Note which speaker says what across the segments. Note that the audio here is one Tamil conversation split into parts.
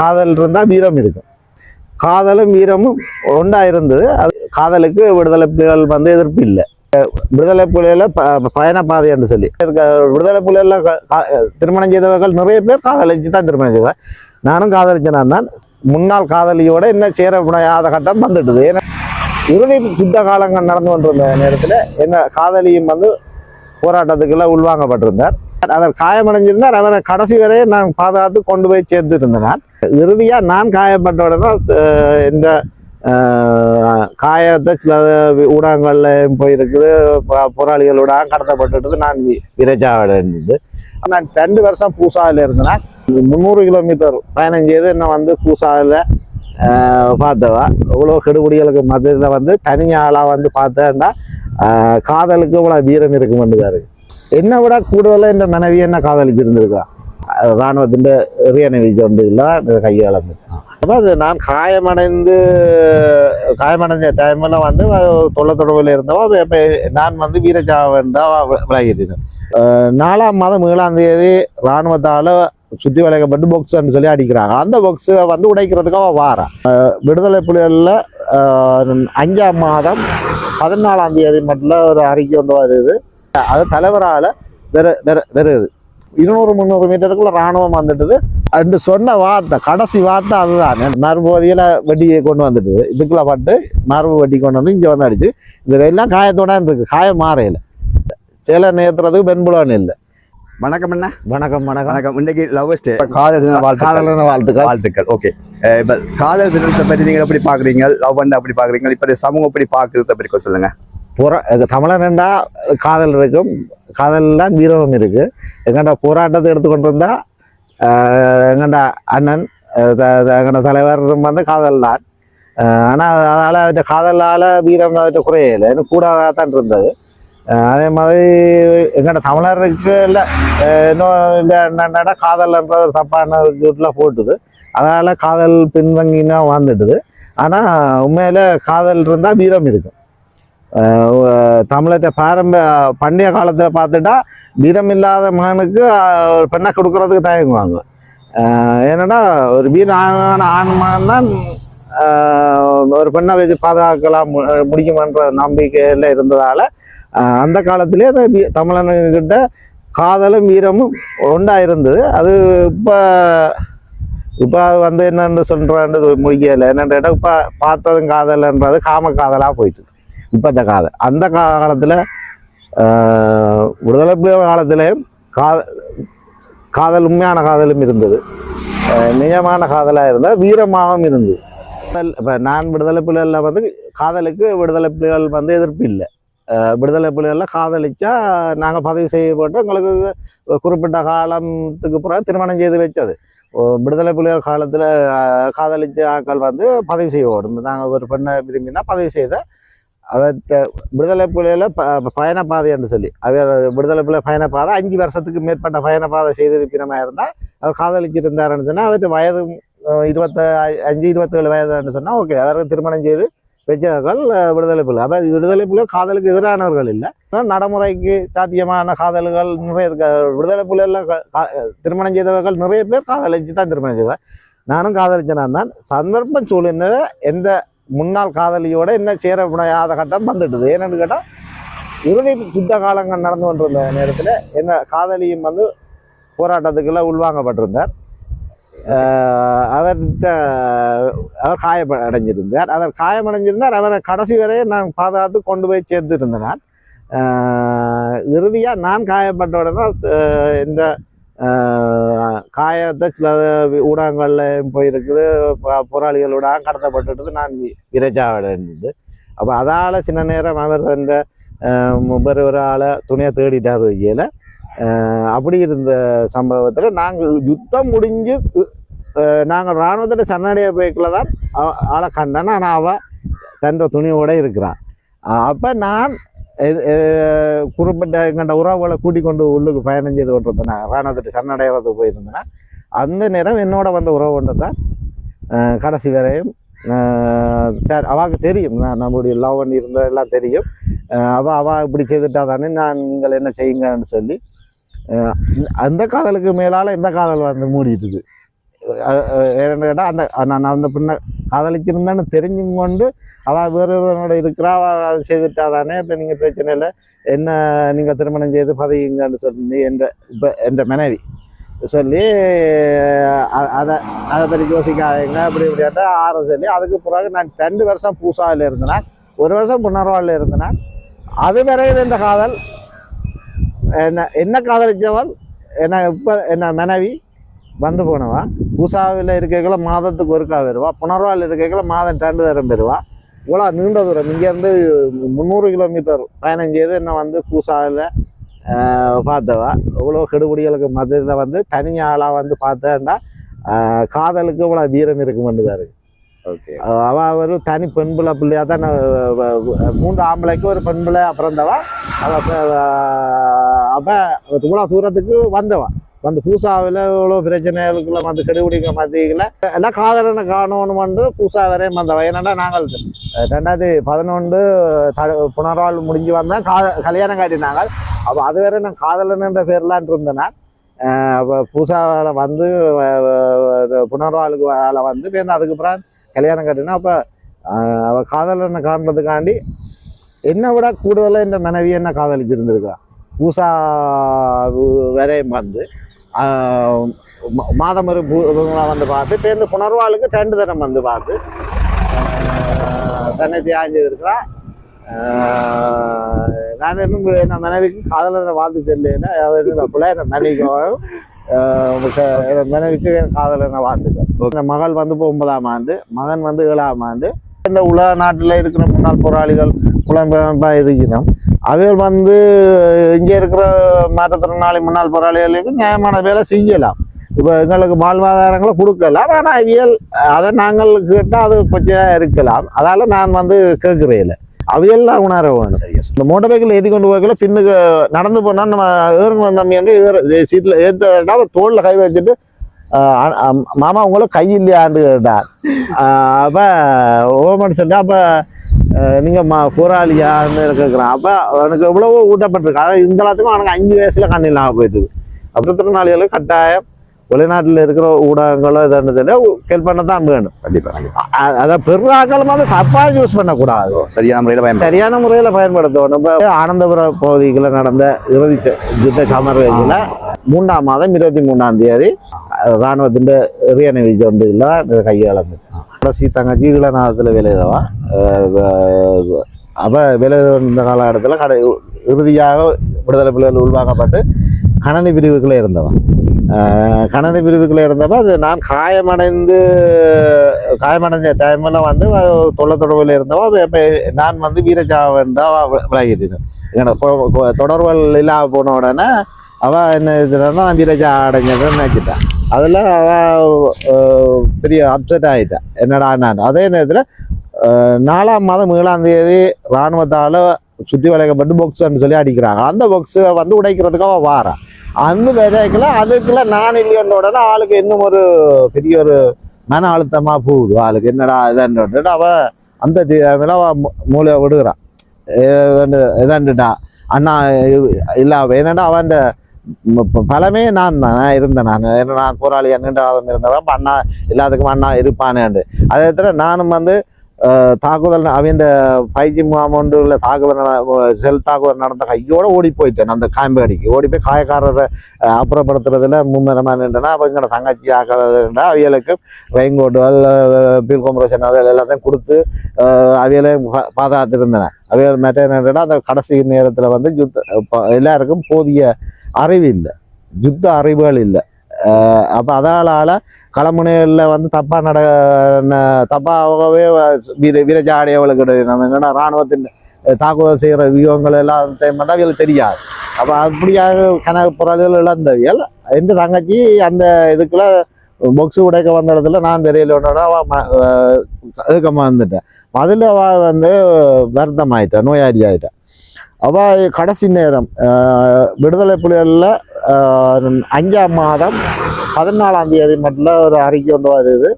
Speaker 1: காதல் இருந்தால் வீரம் இருக்கும். காதலும் வீரமும் ஒன்றா இருந்தது. அது காதலுக்கு விடுதலை புலிகள் வந்து எதிர்ப்பு இல்லை. விடுதலை புலிகளை பயண பாதை என்று சொல்லி விடுதலை புலிகளை திருமணம் செய்தவர்கள் நிறைய பேர் காதலிச்சு தான் திருமணம் செய்வார். நானும் காதலிச்சனா தான். முன்னாள் காதலியோட என்ன சேர முடியாத கட்டம் வந்துட்டுது. ஏன்னா இறுதி யுத்த காலங்கள் நடந்து கொண்டிருந்த நேரத்தில் என்ன காதலியும் வந்து போராட்டத்துக்கெல்லாம் உள்வாங்கப்பட்டிருந்தார். அவர் காயமடைஞ்சிருந்தார். அவரை கடைசி வரையே நான் பாதுகாத்து கொண்டு போய் சேர்த்து இருந்தேன். நான் இறுதியாக நான் காயப்பட்ட உடனே இந்த காயத்தை சில ஊடகங்கள்ல போயிருக்குது. போராளிகளோட கடத்தப்பட்டு நான் விரைச்சாவிட இருந்தது. நான் 2 வருஷம் பூசாவில் இருந்தேன்னா 300 கிலோமீட்டர் பயணம் செய்து என்ன வந்து பூசாவில் பார்த்தவா. இவ்வளோ கெடுபடிகளுக்கு மத்தியில் வந்து தனியாளாக வந்து பார்த்தேன்டா காதலுக்கு இவ்வளோ வீரம் இருக்குமென்றுதாரு. என்னை விட கூடுதலாக இந்த மனைவி என்ன காதலிச்சு இருந்திருக்கா. இராணுவத்தின் எறியணை வீச்சு ஒன்று இல்லை கையாளந்து. அப்போ அது நான் காயமடைஞ்ச டைமில் வந்து தொலைத்தொடர்பில் இருந்தவோ இப்போ நான் வந்து வீரச்சாவண்டா விலகிட்டேன். 4ஆம் மாதம் 7ஆம் தேதி இராணுவத்தால் சுற்றி வளைக்கப்பட்டு பொக்ஸ்ன்னு சொல்லி அடிக்கிறாங்க. அந்த பொக்ஸை வந்து உடைக்கிறதுக்காக வாரான். விடுதலை புலிகளில் 5ஆம் மாதம் 14ஆம் தேதி மட்டும் ஒரு அறிக்கை ஒன்று வருது. அது தலைவரால் வெறுது 200-300 மீட்டருக்குள்ள இராணுவம் வந்துட்டுது. அந்த சொன்ன வார்த்தை கடைசி வார்த்தை அதுதான். மறுபகுதியில் வெட்டியை கொண்டு வந்துட்டு இதுக்குள்ள பட்டு மரபு வெட்டி கொண்டு வந்து இங்கே வந்து அடிச்சு இதெல்லாம் காயத்தோட இருக்கு. காயம் மாறையில் சில நேரத்துறதுக்கு பெண்புலன்னு இல்லை.
Speaker 2: வணக்கம் அண்ணா.
Speaker 1: வணக்கம் வணக்கம்
Speaker 2: வணக்கம். இன்னைக்கு லவ்வர்ஸ் டே.
Speaker 1: காதலான வாழ்த்துக்கள்.
Speaker 2: ஓகே, இப்போ காதல் தினத்தை பற்றி நீங்கள் எப்படி பார்க்குறீங்க? லவ் பண்ண எப்படி பார்க்குறீங்க? இப்போ சமூகம் எப்படி பார்க்குறத பற்றி கொஞ்சம் சொல்லுங்க.
Speaker 1: தமிழன்டா காதல் இருக்கும். காதல்லாம் வீரமும் இருக்கு. எங்கள்ட போராட்டத்தை எடுத்துக்கொண்டு இருந்தா எங்கள்ட அண்ணன் எங்கள்ட தலைவர் வந்து காதல் தான். ஆனால் அதனால் அவற்றை காதலால் வீரம் அவற்றை குறையலை, எனக்கு கூடாதான் இருந்தது. அதே மாதிரி எங்கள்ட தமிழருக்கு இல்லை இன்னும் இல்லை என்னென்னா காதல்ன்ற ஒரு தப்பான வீட்டில் போட்டுது. அதனால் காதல் பின்தங்கினா வாழ்ந்துட்டுது. ஆனால் உண்மையில் காதல் இருந்தால் வீரம் இருக்கும். தமிழற்ற பண்டைய காலத்தில் பார்த்துட்டா வீரம் இல்லாத மகனுக்கு பெண்ணை கொடுக்கறதுக்கு தயங்குவாங்க. ஏன்னா ஒரு வீரான ஆண் மகன் தான் ஒரு பெண்ணை வச்சு பாதுகாக்கலாம் முடிக்குமன்ற நம்பிக்கையில் இருந்ததால் அந்த காலத்திலே தமிழன்கிட்ட காதலும் வீரமும் ஒன்றா இருந்தது. அது இப்போ வந்து என்னென்னு சொல்கிறான்றது முடிக்கலை. என்னென்ற இடம் இப்போ பார்த்ததும் காதல்ன்றது காம காதலாக போயிட்டு இப்போ இந்த காதல். அந்த காலத்தில் விடுதலை புலிகள் காலத்திலேயும் காதல் உண்மையான காதலும் இருந்தது, நிஜமான காதலாக இருந்தால் வீரமாகவும் இருந்தது. இப்போ நான் விடுதலை புலிகளில் வந்து காதலுக்கு விடுதலை புலிகள் வந்து எதிர்ப்பு இல்லை. விடுதலை புலிகளில் காதலிச்சா நாங்கள் பதிவு செய்யப்பட்டு எங்களுக்கு குறிப்பிட்ட காலத்துக்கு பிறகு திருமணம் செய்து வச்சது. விடுதலை புலிகள் காலத்தில் காதலிச்ச ஆட்கள் வந்து பதிவு செய்யப்படும். நாங்கள் ஒரு பெண்ணை விரும்பினா பதிவு செய்த அவர்கிட்ட விடுதலை புலிகளை பயணப்பாதை என்று சொல்லி அவர் விடுதலை புலிகள் பயணப்பாதை 5 வருஷத்துக்கு மேற்பட்ட பயணப்பாதை செய்திருப்பினமா இருந்தால் அவர் காதலிச்சிருந்தாருன்னு சொன்னால் அவர்கிட்ட வயது 25-27 வயதுன்னு சொன்னால் ஓகே, அவருக்கு திருமணம் செய்து வச்சவர்கள் விடுதலை புலி. அப்போ விடுதலை புலிகள் காதலுக்கு எதிரானவர்கள் இல்லை. நடைமுறைக்கு சாத்தியமான காதல்கள் நிறைய விடுதலை புலிகளில் திருமணம் செய்தவர்கள் நிறைய பேர் காதலிச்சு தான் திருமணம் செய்வார். நானும் காதலிச்சனா தான். சந்தர்ப்பம் சூழ்நிலை எந்த முன்னாள் காதலியோட என்ன சேர முடியாத கட்டம் வந்துட்டுது. ஏன்னு கேட்டால் இறுதி யுத்த காலங்கள் நடந்து கொண்டிருந்த நேரத்தில் என்ன காதலியும் வந்து போராட்டத்துக்கெல்லாம் உள்வாங்கப்பட்டிருந்தார். அவர் காயமடைஞ்சிருந்தார். அவரை கடைசி வரையே நான் பாதுகாத்து கொண்டு போய் சேர்த்து இருந்தேன். நான் இறுதியாக நான் காயப்பட்ட உடனே இந்த காயத்தை சில ஊடகங்கள்ல போயிருக்குது. போராளிகளோட கடத்தப்பட்டு நான் விரைச்சாவிட இருந்தது. அப்போ அதால் சின்ன நேரம் அவர் இந்த ஒரு ஆளை துணையை தேடிட்டார் வைக்கையில். அப்படி இருந்த சம்பவத்தில் நாங்கள் யுத்தம் முடிஞ்சு நாங்கள் இராணுவத்தில் சரணடைய போய்க்குள்ள தான் ஆளை கண்டேன். ஆனால் அவள் தன்ற துணியோடு இருக்கிறான். அப்போ நான் குறிப்பிட்ட எங்கள்ட உறவுகளை கூட்டிக் கொண்டு உள்ளுக்கு பயணம் செய்து கொண்டிருந்தேன். இராணுவத்தை சரணடைகிறதுக்கு போயிருந்தேன்னா அந்த நேரம் என்னோட வந்த உறவு ஒன்று தான் கடைசி வரையும் சார் அவாவுக்கு தெரியும். நம்மளுடைய லவ் பண்ணி இருந்ததெல்லாம் தெரியும். அவள் இப்படி செய்துட்டா தானே நீங்கள் என்ன செய்யுங்கன்னு சொல்லி அந்த காதலுக்கு மேலால் இந்த காதல் வந்து மூடிட்டுது. ஏன்னு கேட்டால் நான் அந்த பின்ன காதலிச்சிருந்தேன்னு தெரிஞ்சும் கொண்டு அவள் வேறு ஒருவனோட இருக்கிறா, அவள் அதை செய்துட்டா தானே இப்போ நீங்கள் பிரச்சனை இல்லை, என்ன நீங்கள் திருமணம் செய்து பதவிங்கன்னு சொல்லி என்ற மனைவி சொல்லி அதை பற்றி யோசிக்காதீங்க அப்படி இப்படியாட்ட ஆற சொல்லி அதுக்கு பிறகு நான் 2 வருஷம் பூசாவில் இருந்தேன், 1 வருஷம் புனர்வாழ்வில் இருந்தேன். அது வரையில் இந்த காதல் என்ன காதலிச்சவள் என்ன மனைவி வந்து போனவா. பூசாவில் இருக்கைகளை மாதத்துக்கு ஒருக்கா வருவா, புனர்வாழ்வில் இருக்கைகளை மாதம் 2 தரம் வருவா. இவ்வளோ நீண்ட தூரம் இங்கேருந்து 300 கிலோமீட்டர் பயணம் செய்து என்ன வந்து பூசாவில் பார்த்தவா. இவ்வளோ கெடுபடிகளுக்கு மத்தியில் வந்து தனியாளாக வந்து பார்த்தேன்டா காதலுக்கு இவ்வளோ வீரம் இருக்குமெண்டுதான் இருக்கு.
Speaker 2: ஓகே,
Speaker 1: அவள் ஒரு தனி பெண் பிள்ளையாக தான் 3 ஆம்பளைக்கு ஒரு பெண் பிள்ளை பிறந்தவா. அப்போ இவ்வளோ தூரத்துக்கு வந்தவா வந்து பூசாவில் இவ்வளோ பிரச்சனைகளுக்குள்ள வந்து கெடுபிடிக்க மத்தியில் எல்லாம் காதலனை காணணும் வந்து பூசா வரையும் வந்தவா. ஏன்னாண்டா நாங்கள் 2011 புனர்வாழ் முடிஞ்சு வந்தேன், கல்யாணம் காட்டினாங்க. அப்போ அது வேற நான் காதலன்ன்ற பேர்லான் இருந்தேன்னா அப்போ பூசாவில் வந்து புனர்வாழுக்கு வேலை வந்து பேருந்து அதுக்கப்புறம் கல்யாணம் கட்டினா. அப்போ அவள் காதலனை காண்றதுக்காண்டி என்னை விட கூடுதலாக இந்த மனைவி என்ன காதலிச்சிருந்துருக்கா. பூசா வரையும் வந்து மாதம் ஒரு வந்து பார்த்து பேருந்து புனர்வாளுக்கு 2 தரம் வந்து பார்த்து தன்னை தியாகம் இருக்கிறா. நான் இன்னும் என்ன மனைவிக்கு காதலனை வாழ்த்து சொல்லேன்னா பிள்ளை என்ன மனைவிக்கு காதலனை வாழ்த்துக்க. மகள் வந்து 9ஆம் ஆண்டு, மகன் வந்து 7ஆம் ஆண்டு. இந்த உலக நாட்டில் இருக்கிற முன்னாள் போராளிகள் புலம்பெயர்ப்பாக இருக்கணும். அவைகள் வந்து இங்கே இருக்கிற மாற்றுத்திறனாளி முன்னாள் போராளிகளுக்கு நியாயமான வேலை செய்யலாம். இப்போ எங்களுக்கு வாழ்வாதாரங்களை கொடுக்கலாம், ஆனால் அவியல் அதை நாங்கள் கேட்டால் அது கொஞ்சம் இருக்கலாம். அதால் நான் வந்து கேட்குறேன் அவையெல்லாம் உணர வேணும். இந்த மோட்டர் சைக்கிள் ஏற்றி கொண்டு போய்க்கல பின்னுக்கு நடந்து போனால் நம்ம ஏறுங்க வந்தோம் சீட்டில் ஏற்ற தோளில் கை வச்சுட்டு மாமா உங்களை கை இல்லையாண்டு கேட்டார். அப்போ ஓமன் சொல்லி அப்போ நீங்கள் போராளியான்னு கேட்குறான். அப்போ அவனுக்கு எவ்வளவோ ஊட்டப்பட்டிருக்கு. அதாவது இந்த எல்லாத்துக்கும் அவனுக்கு 5 வயசில் கண்ணில்லாமல் போயிட்டுது. அப்புறம் திறனாளிகளுக்கு கட்டாயம் வெளிநாட்டில் இருக்கிற ஊடகங்களோ இதானதில் ஹெல்ப் பண்ண தான் வேணும்.
Speaker 2: கண்டிப்பாக
Speaker 1: அதை பெருநாக்களும் வந்து தப்பாக யூஸ் பண்ணக்கூடாது, சரியான முறையில் பயன்படுத்தணும். இப்போ ஆனந்தபுர பகுதிகளில் நடந்த இறுதி யுத்த சமரத்தில் 3ஆம் மாதம் 23ஆம் தேதி இராணுவத்தின் எறியணை வீச்சு ஒன்று இல்லை கையாளந்து கடைசி தங்கச்சி இளநாதத்தில் விளையதவா. அப்போ விளைய இந்த காலகட்டத்தில் இறுதியாக விடுதலை புலிகள் உள்வாங்கப்பட்டு கணனி பிரிவுக்குள்ளே இருந்தவன். கணனி பிரிவுக்குள்ளே இருந்தப்போ அது நான் காயமடைஞ்ச டைமில் வந்து தொடர்பில் இருந்தவோ. இப்போ நான் வந்து வீரச்சாவண்டா விலகிட்டேன். என்னோட தொடர்புகள் இல்லாமல் போன உடனே அவள் என்ன இதுனா நான் வீரச்சா அடைஞ்சதுன்னு நினச்சிட்டான். அதில் அவள் பெரிய அப்செட் ஆகிட்டான். என்னடா நான் அதே நேரத்தில் 4ஆம் மாதம் 7ஆம் தேதி இராணுவத்தால் சுற்றி வளைக்கப்பட்டு பொக்ஸ்ன்னு சொல்லி அடிக்கிறாங்க. அந்த பொக்ஸை வந்து உடைக்கிறதுக்கு அவள் வாரான். அந்த விதைக்குள்ள அதுக்குள்ள நான் இல்லையோட உடனே ஆளுக்கு இன்னும் ஒரு பெரிய ஒரு மன அழுத்தமாக போகுது. ஆளுக்கு என்னடா இதான்ட்டு அவள் அந்த மூளையை விடுகிறான். இதான்ட்டுட்டா அண்ணா இல்லை என்னடா அவன் பலமே நான் இருந்தேன். நான் போராளி அண்ணாதம் இருந்தவன் அண்ணா எல்லாத்துக்கும் அண்ணா இருப்பானேண்டு. அதே இடத்துல நானும் வந்து தாக்குதல் அவன் பயிற்சி முகாம் ஒன்று உள்ள தாக்குதல் செல் தாக்குதல் நடந்த கையோடு ஓடி போயிட்டேன். அந்த காம்பு அடிக்கு ஓடி போய் காயக்காரரை அப்புறப்படுத்துறதுல மும்முரமாக நின்றுனா. அப்போ எங்களோட தங்கச்சி ஆக்கா அவியலுக்கு ரெயின்கோட்டுகள் பீல் காம்பரேஷன் அதில் எல்லாத்தையும் கொடுத்து அவியலை பாதுகாத்துருந்தேன். அவியல் மெட்ட என்னன்னா அந்த கடைசி நேரத்தில் வந்து எல்லாருக்கும் போதிய அறிவு இல்லை, யுத்த அறிவுகள் இல்லை. அப்போ அதனால் களமுனைகளில் வந்து தப்பாகவே வீரஜாடையவளுக்கு நம்ம என்னென்னா இராணுவத்தின் தாக்குதல் செய்கிற வியூகங்கள் எல்லாத்தையும் வந்து அவியல் தெரியாது. அப்போ அப்படியாக கணக்கு போராளிகள் இழந்தவியல் எந்த தங்கச்சி அந்த இதுக்குள்ள பொக்ஸு உடைக்க வந்த இடத்துல நான் வெளியில் ஒன்றோட ஏக்கமாக வந்துட்டேன். அதில் அவள் வந்து வருத்தம் ஆகிட்டேன், நோயாளி ஆகிட்டேன். அவள் கடைசி நேரம் விடுதலை புலிகளில் 5ஆம் மாதம் 14ஆம் தேதி மட்டும் ஒரு அறிக்கை கொண்டு வருது.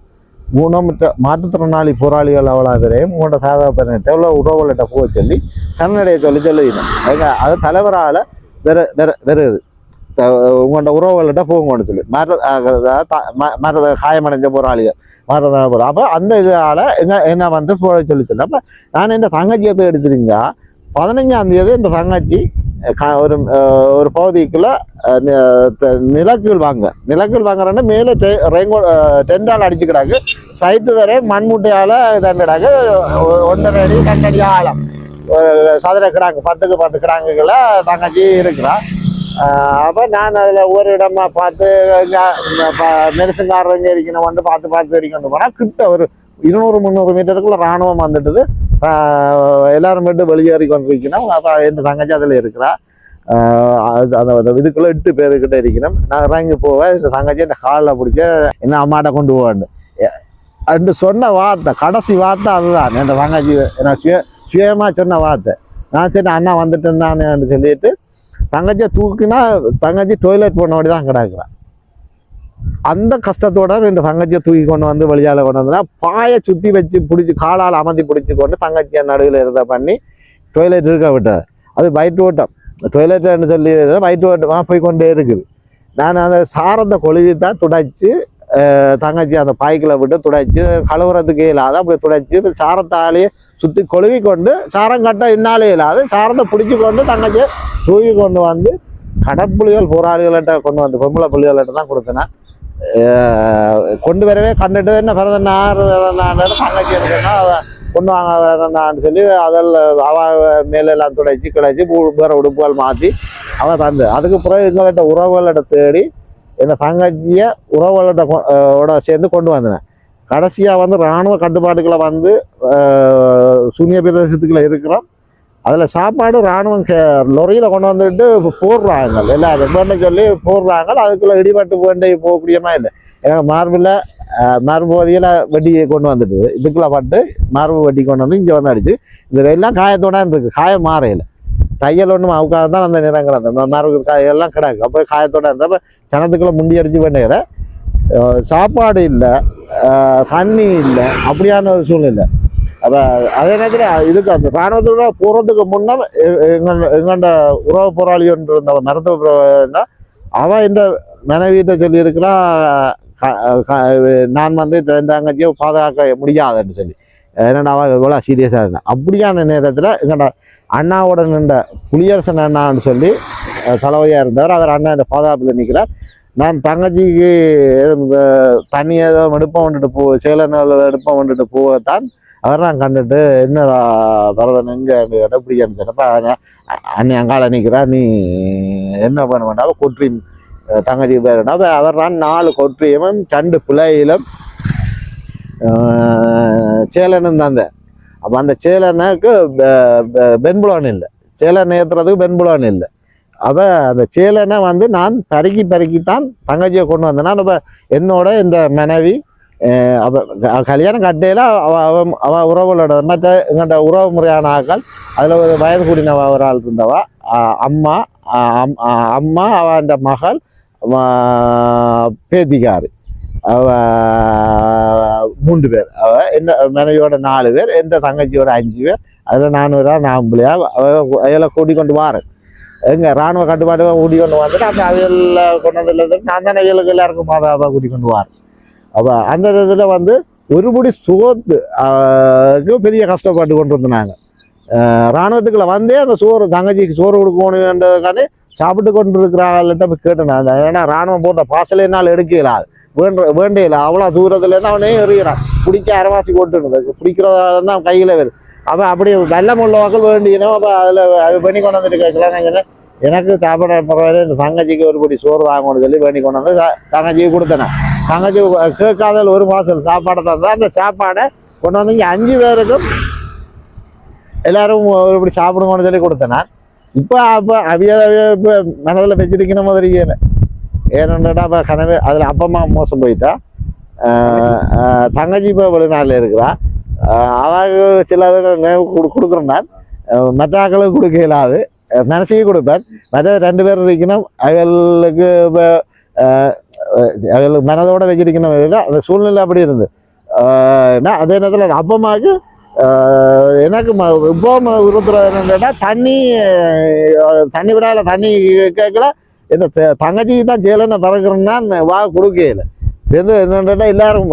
Speaker 1: ஊனமுற்ற மாற்றுத்திறனாளி போராளிகள் அவ்வளோ பேரையும் உங்களோட சாதகப்பட்ட எவ்வளோ உறவுகள்கிட்ட போக சொல்லி சரணடைய சொல்லிடணும். அது தலைவரால் வருது. உங்களோட உறவுகள்கிட்ட போகணும்னு சொல்லி மர காயமடைஞ்ச போராளிகள் மரதான போகிற அப்போ அந்த இதால் என்ன வந்து போக சொல்லி அப்போ நான் இந்த தங்கச்சியத்தை எடுத்துருங்க 15ஆம் தேதி இந்த தங்கச்சி ஒரு பகுதிக்குள்ள நிலக்கீழ் வாங்குறேன்னா மேலே டெண்டால் அடிச்சுக்கிறாங்க சைட்டு வரை மண்முட்டையால் தண்டிடாங்க 1.5 அடி 2 அடி ஆழம் சதுர கிடாங்கு 10க்கு 10 கிடாங்குகளை தங்கச்சி இருக்கிறான். அப்போ நான் அதில் ஒரு இடமா பார்த்து மெரிசங்காரங்க இருக்கணும் வந்து பார்த்து இருக்கணும் போனால் கிட்ட ஒரு 200-300 மீட்டருக்குள்ள இராணுவம் வந்துட்டுது. எல்லாரும் மட்டும் வெளியேறி கொண்டிருக்கணும். அப்போ என் தங்கச்சி அதில் இருக்கிறா. அந்த இதுக்குள்ளே 8 பேருக்கிட்ட இருக்கணும். நான் இறங்கி போவேன். இந்த தங்கச்சி இந்த காலில் பிடிச்ச என்ன அம்மாட்ட கொண்டு போவேன் அது சொன்ன வார்த்தை கடைசி வார்த்தை அதுதான். என் தங்கச்சி எனக்கு சுயமாக சொன்ன வார்த்தை. நான் சரி அண்ணா வந்துட்டு இருந்தான்னு சொல்லிட்டு தங்கச்சியை தூக்கினா தங்கச்சி டொய்லெட் போனோடி தான் கிடக்குறான். அந்த கஷ்டத்தோட இந்த தங்கச்சியை தூக்கி கொண்டு வந்து வெளியால் கொண்டு வந்தா பாயை சுற்றி வச்சு பிடிச்சி காலால் அமர்த்தி பிடிச்சி கொண்டு தங்கச்சியை நடுவில் இருந்த பண்ணி டொய்லெட் இருக்க விட்டார். அது வயிற்று ஓட்டம் டொய்லெட்னு சொல்லி வயிற்று ஓட்டமாக போய் கொண்டே இருக்குது. நான் அந்த சாரத்தை கொழுவி தான் துடைச்சி தங்கச்சி அந்த பாய்க்கில் விட்டு துடைச்சி கழுவுறதுக்கு இல்லாத அப்படி துடைச்சி சாரத்தாலேயே சுற்றி கொழுவி கொண்டு சாரம் கட்ட இன்னாலே இல்லாது சாரத்தை பிடிச்சி கொண்டு தங்கச்சியை தூக்கி கொண்டு வந்து கடற்புலிகள் போராளிகள்கிட்ட கொண்டு வந்து பொம்பளை புலிகள்கிட்ட தான் கொடுத்தேன். கொண்டு வரவே கண்டுட்டு என்ன பிறந்தனார் தங்கச்சி இருக்குன்னா கொண்டு வாங்க வேறனான்னு சொல்லி அதில் அவ மேலெல்லாம் துடைச்சி கிடச்சி வேறு உடுப்புகள் மாற்றி அவள் தந்து அதுக்கு பிறகு எங்கள்கிட்ட உறவுகள்கிட்ட தேடி என்னை தங்கச்சியை உறவுகளோட சேர்ந்து கொண்டு வந்தேன். கடைசியாக வந்து இராணுவ கட்டுப்பாட்டுக்களை வந்து சூனிய பிரதேசத்துக்குள்ள இருக்கிறோம். அதில் சாப்பாடு இராணுவம் லொரியில் கொண்டு வந்துட்டு போடுறாங்க எல்லாரும் வேண்ட சொல்லி போடுறாங்க. அதுக்குள்ளே இடிபட்டு வேண்டி போகக்கூடியமா இல்லை. ஏன்னா மரபு வதியில் வெட்டி கொண்டு வந்துட்டு இதுக்குள்ளே பட்டு மரபு வெட்டி கொண்டு வந்து இங்கே வந்து அடிச்சு இதெல்லாம் காயத்தோட இருக்குது. காயம் மாறையில் தையல் ஒன்றும் அவுக்காக தான் அந்த நிறங்கள் அந்த மரபு காயெல்லாம் கிடக்கு. அப்போ காயத்தோட இருந்தால் இப்போ சனத்துக்குள்ளே முண்டி அடிச்சு வேண்டுகிற சாப்பாடு இல்லை தண்ணி இல்லை அப்படியான ஒரு சூழ்நிலை. அப்போ அதே நேரத்தில் இதுக்கு அந்த இராணுவத்தோட போகிறதுக்கு முன்னே எங்கள்ட உறவு போராளி ஒன்று இருந்த மருத்துவ அவன் இந்த மனைவியிட்ட சொல்லியிருக்கிறா நான் வந்து தங்கச்சியை பாதுகாக்க முடியாதுன்னு சொல்லி. ஏன்னா அவன் இவ்வளோ சீரியஸாக இருந்தேன். அப்படியான நேரத்தில் எங்கள்ட அண்ணாவோட நின்ற புலியரசன் அண்ணான்னு சொல்லி தலைவையாக இருந்தவர். அவர் அண்ணா இந்த பாதுகாப்பில் நிற்கிறார். நான் தங்கச்சிக்கு தண்ணி ஏதோ எடுப்பம் வந்துட்டு சேலனில் எடுப்பம் வந்துட்டு போகத்தான் அவர் நான் கண்டுட்டு என்ன பரதன் எங்கே எப்படின்னு சொன்னப்போ அண்ணி அங்கால நிற்கிறா நீ என்ன பண்ண வேண்டாம் கொற்றின் தங்கச்சி பேருடா. அவர் தான் 4 கொற்றியும் 2 பிள்ளையிலும் சேலனும் தந்த. அப்போ அந்த சேலனுக்கு பெண்புலன் இல்லை, சேலன் ஏற்றுறதுக்கு பெண்புலன் இல்லை. அப்போ அந்த சேலனை வந்து நான் பருக்கித்தான் தங்கச்சியை கொண்டு வந்தேன்னா அப்போ என்னோட இந்த மனைவி அப்போ கல்யாணம் கட்டையில் அவள் உறவுகளோட மற்ற எங்கள்கிட்ட உறவு முறையான ஆக்கள் அதில் ஒரு வயது கூடினவ ஒரு ஆள் இருந்தவா அம்மா அவள் அந்த மகள் பேத்திக்காரு அவ 3 பேர். அவள் என்ன மனைவியோட 4 பேர், எந்த தங்கச்சியோட 5 பேர். அதில் நான் ஒரு நாம்பிள்ளையா அவையில் கூட்டி கொண்டு வாரேன். எங்கள் இராணுவ கட்டுப்பாடு கூட்டி கொண்டு வந்துட்டு அப்போ அவையில் கொண்டு வந்து நான் தானே அவைகளுக்கு எல்லாருக்கும் பாதுகாப்பாக கூட்டி கொண்டு வாரேன். அப்போ அந்த இதில் வந்து ஒருபடி சோத்துக்கு பெரிய கஷ்டப்பட்டு கொண்டு வந்தாங்க. இராணுவத்துக்குள்ள வந்தே அந்த சோறு தங்கச்சிக்கு சோறு கொடுக்கணுன்றதுக்காண்டி சாப்பிட்டு கொண்டு இருக்கிறாங்கள்ட்ட போய் கேட்டேன். ஏன்னா இராணுவம் போட்ட பாசலே என்னால் எடுக்கலாது வேண்டியில்லை. அவ்வளோ தூரத்துலேருந்து அவனே எறிகிறான். பிடிக்க அரைவாசி கொண்டு பிடிக்கிறதால தான் கையில் வருது. அப்போ அப்படி வெள்ளம் உள்ளவாக்கள் வேண்டிக்கணும். அப்போ அது பண்ணி கொண்டு வந்துட்டு கேட்கலாம். எனக்கு சாப்பிட பரவாயில்ல இந்த தங்கச்சிக்கு ஒருபடி சோறு வாங்கணும்னு சொல்லி வேண்டி கொண்டு வந்து தங்கச்சிக்கு கொடுத்தேன். தங்கச்சி கேட்காத ஒரு மாதம் சாப்பாடை தந்தால் அந்த சாப்பாடை கொண்டு வந்து இங்கே 5 பேருக்கும் எல்லாரும் ஒருபடி சாப்பிடுங்கன்னு சொல்லி கொடுத்தேன். இப்போ இப்போ மனதில் வச்சிருக்கணும் மாதிரி ஏன்னா இப்போ கனவே அதில் அப்பம்மா மோசம் போயிட்டா. தங்கச்சி இப்போ வெளிநாட்டில் இருக்கிறா. அவங்க சில கொடுக்குறேன். நான் மற்ற ஆக்களுக்கு கொடுக்க இல்லாது மனசுக்கு கொடுப்பேன். மற்ற 2 பேர் இருக்கணும். அவர்களுக்கு இப்போ அவர்களுக்கு மனதோடு வச்சிருக்கணும். அந்த சூழ்நிலை அப்படி இருந்து அதே நேரத்தில் அப்பம்மாவுக்கு எனக்கு இப்போ 22 தண்ணி விடாத தண்ணி கேட்கல. என்ன தங்கச்சிக்கு தான் சேலனை பறக்கிறேன்னா வா கொடுக்கல என்னென்னா எல்லாரும்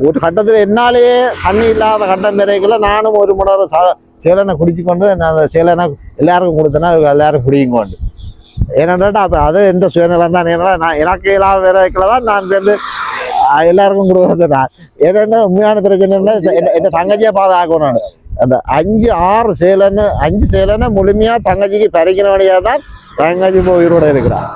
Speaker 1: ஒரு கட்டத்தில் என்னாலேயே தண்ணி இல்லாத கட்டம் வரைக்குள்ள நானும் ஒரு முறை சேலனை குடிச்சு கொண்டு நான் சேலனை எல்லாருக்கும் கொடுத்தேன்னா எல்லாரும் குடியும் கொண்டு ஏன்னாட்டா அப்போ அது எந்த சுயநலம் தான் ஏன்னா நான் எனக்கு இல்லாத வரைக்குள்ள தான் நான் வந்து எல்லாருக்கும் கொடுக்குறது நான் ஏன்னா உண்மையான பிரச்சனைன்னா என்ன தங்கச்சியை பாதுகாக்கணும் நான் அந்த 5 சேலனை முழுமையாக தங்கச்சிக்கு பறிக்கிற வழியாக தான் தங்கச்சி இப்போ உயிரோடு இருக்கிறான்